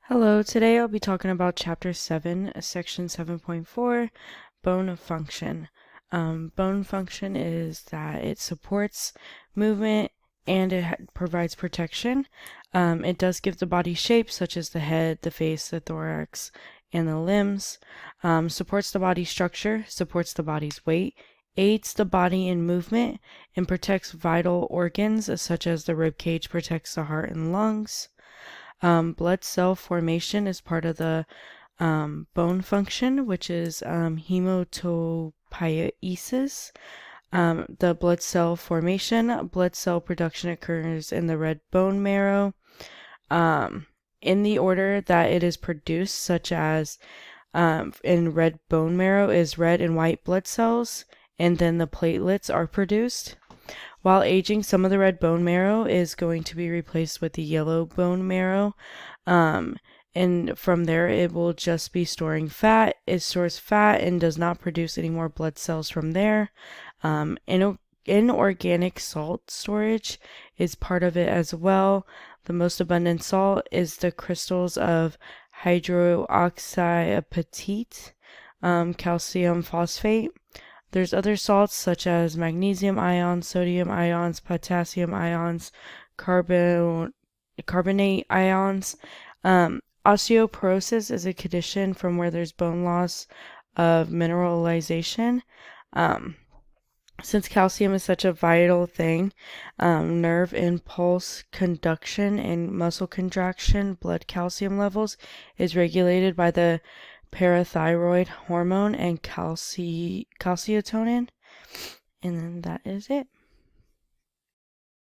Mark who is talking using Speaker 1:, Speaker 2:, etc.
Speaker 1: Hello, today I'll be talking about Chapter 7, Section 7.4, Bone Function. Bone function is that it supports movement and it provides protection. It does give the body shape, such as the head, the face, the thorax, and the limbs. Supports the body structure, supports the body's weight, aids the body in movement, and protects vital organs, such as the rib cage protects the heart and lungs. Blood cell formation is part of the bone function, which is hematopoiesis. The blood cell formation, blood cell production occurs in the red bone marrow in the order that it is produced, such as in red bone marrow is red and white blood cells, and then the platelets are produced. While aging, some of the red bone marrow is going to be replaced with the yellow bone marrow. And from there, it will just be storing fat. It stores fat and does not produce any more blood cells from there. Inorganic salt storage is part of it as well. The most abundant salt is the crystals of hydroxyapatite, calcium phosphate. There's other salts such as magnesium ions, sodium ions, potassium ions, carbonate ions. Osteoporosis is a condition from where there's bone loss of mineralization. Since calcium is such a vital thing, nerve impulse conduction and muscle contraction, blood calcium levels is regulated by the parathyroid hormone and calcitonin. And then that is it.